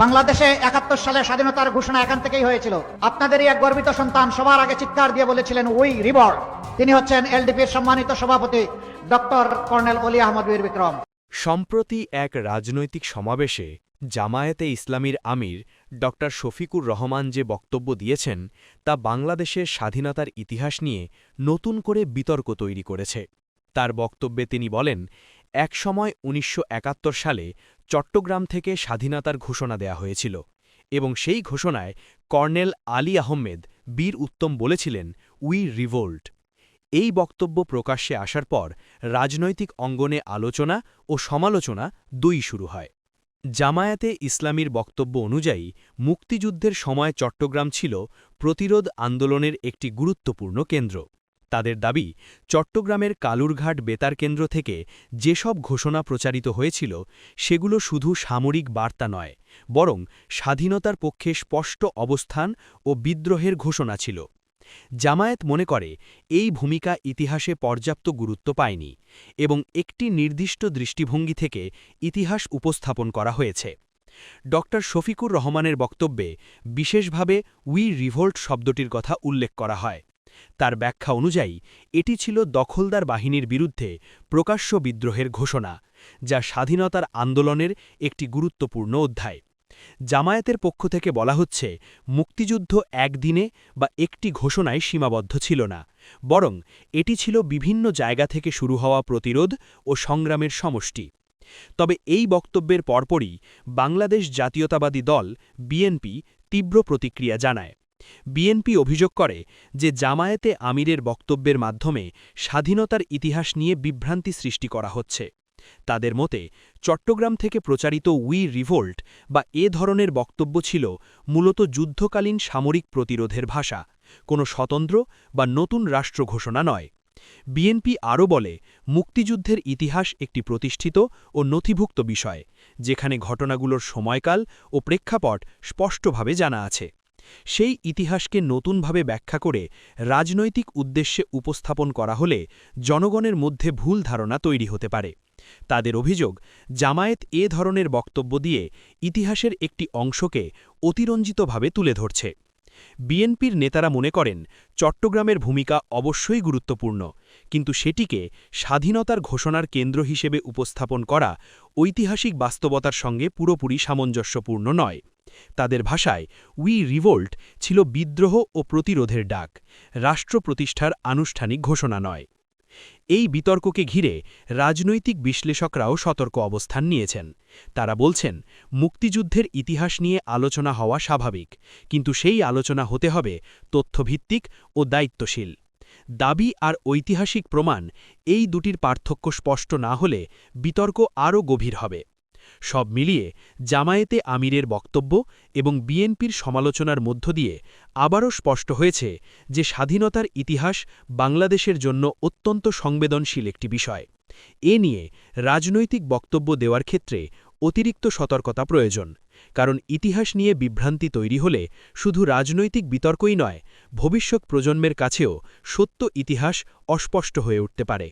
বাংলাদেশে ৭১ সালে স্বাধীনতার ঘোষণা এখান থেকেই হয়েছিল। আপনাদেরই এক গর্বিত সন্তান সবার আগে চিৎকার দিয়ে বলেছিলেন উই রিভল্ট। তিনি হচ্ছেন এলডিপির সম্মানিত সভাপতি ডক্টর কর্নেল অলি আহমদ বীর বিক্রম। সম্প্রতি এক রাজনৈতিক সমাবেশে জামায়াতে ইসলামীর আমির ড শফিকুর রহমান যে বক্তব্য দিয়েছেন তা বাংলাদেশের স্বাধীনতার ইতিহাস নিয়ে নতুন করে বিতর্ক তৈরি করেছে। তার বক্তব্যে তিনি বলেন, একসময় ১৯৭১ সালে চট্টগ্রাম থেকে স্বাধীনতার ঘোষণা দেয়া হয়েছিল এবং সেই ঘোষণায় কর্নেল আলী আহমেদ বীর উত্তম বলেছিলেন উই রিভোল্ট। এই বক্তব্য প্রকাশ্যে আসার পর রাজনৈতিক অঙ্গনে আলোচনা ও সমালোচনা দুই শুরু হয়। জামায়াতে ইসলামীর বক্তব্য অনুযায়ী মুক্তিযুদ্ধের সময় চট্টগ্রাম ছিল প্রতিরোধ আন্দোলনের একটি গুরুত্বপূর্ণ কেন্দ্র। তাদের দাবি, চট্টগ্রামের কালুরঘাট বেতার কেন্দ্র থেকে যেসব ঘোষণা প্রচারিত হয়েছিল সেগুলো শুধু সামরিক বার্তা নয়, বরং স্বাধীনতার পক্ষে স্পষ্ট অবস্থান ও বিদ্রোহের ঘোষণা ছিল। জামায়াত মনে করে এই ভূমিকা ইতিহাসে পর্যাপ্ত গুরুত্ব পায়নি এবং একটি নির্দিষ্ট দৃষ্টিভঙ্গি থেকে ইতিহাস উপস্থাপন করা হয়েছে। ড শফিকুর রহমানের বক্তব্যে বিশেষভাবে উই রিভোল্ট শব্দটির কথা উল্লেখ করা হয়। তার ব্যাখ্যা অনুযায়ী এটি ছিল দখলদার বাহিনীর বিরুদ্ধে প্রকাশ্য বিদ্রোহের ঘোষণা, যা স্বাধীনতার আন্দোলনের একটি গুরুত্বপূর্ণ অধ্যায়। জামায়াতের পক্ষ থেকে বলা হচ্ছে, মুক্তিযুদ্ধ একদিনে বা একটি ঘোষণায় সীমাবদ্ধ ছিল না, বরং এটি ছিল বিভিন্ন জায়গা থেকে শুরু হওয়া প্রতিরোধ ও সংগ্রামের সমষ্টি। তবে এই বক্তব্যের পরপরই বাংলাদেশ জাতীয়তাবাদী দল বিএনপি তীব্র প্রতিক্রিয়া জানায়। বিএনপি অভিযোগ করে যে জামায়াতে আমিরের বক্তব্যের মাধ্যমে স্বাধীনতার ইতিহাস নিয়ে বিভ্রান্তি সৃষ্টি করা হচ্ছে। তাদের মতে, চট্টগ্রাম থেকে প্রচারিত উই রিভোল্ট বা এ ধরনের বক্তব্য ছিল মূলত যুদ্ধকালীন সামরিক প্রতিরোধের ভাষা, কোনো স্বতন্ত্র বা নতুন রাষ্ট্র ঘোষণা নয়। বিএনপি আরও বলে, মুক্তিযুদ্ধের ইতিহাস একটি প্রতিষ্ঠিত ও নথিভুক্ত বিষয়, যেখানে ঘটনাগুলোর সময়কাল ও প্রেক্ষাপট স্পষ্টভাবে জানা আছে। সেই ইতিহাসকে নতুনভাবে ব্যাখ্যা করে রাজনৈতিক উদ্দেশ্যে উপস্থাপন করা হলে জনগণের মধ্যে ভুল ধারণা তৈরি হতে পারে। তাদের অভিযোগ, জামায়াত এ ধরনের বক্তব্য দিয়ে ইতিহাসের একটি অংশকে অতিরঞ্জিতভাবে তুলে ধরছে। বিএনপির নেতারা মনে করেন, চট্টগ্রামের ভূমিকা অবশ্যই গুরুত্বপূর্ণ, কিন্তু সেটিকে স্বাধীনতার ঘোষণার কেন্দ্র হিসেবে উপস্থাপন করা ঐতিহাসিক বাস্তবতার সঙ্গে পুরোপুরি সামঞ্জস্যপূর্ণ নয়। তাদের ভাষায়, উই রিভোল্ট ছিল বিদ্রোহ ও প্রতিরোধের ডাক, রাষ্ট্র প্রতিষ্ঠার আনুষ্ঠানিক ঘোষণা নয়। এই বিতর্ককে ঘিরে রাজনৈতিক বিশ্লেষকরাও সতর্ক অবস্থান নিয়েছেন। তারা বলছেন, মুক্তিযুদ্ধের ইতিহাস নিয়ে আলোচনা হওয়া স্বাভাবিক, কিন্তু সেই আলোচনা হতে হবে তথ্যভিত্তিক ও দায়িত্বশীল। দাবি আর ঐতিহাসিক প্রমাণ, এই দুটির পার্থক্য স্পষ্ট না হলে বিতর্ক আরও গভীর হবে। সব মিলিয়ে জামায়াতে আমিরের বক্তব্য এবং বিএনপির সমালোচনার মধ্য দিয়ে আবারও স্পষ্ট হয়েছে যে স্বাধীনতার ইতিহাস বাংলাদেশের জন্য অত্যন্ত সংবেদনশীল একটি বিষয়। এ নিয়ে রাজনৈতিক বক্তব্য দেওয়ার ক্ষেত্রে অতিরিক্ত সতর্কতা প্রয়োজন, কারণ ইতিহাস নিয়ে বিভ্রান্তি তৈরি হলে শুধু রাজনৈতিক বিতর্কই নয়, ভবিষ্যৎ প্রজন্মের কাছেও সত্য ইতিহাস অস্পষ্ট হয়ে উঠতে পারে।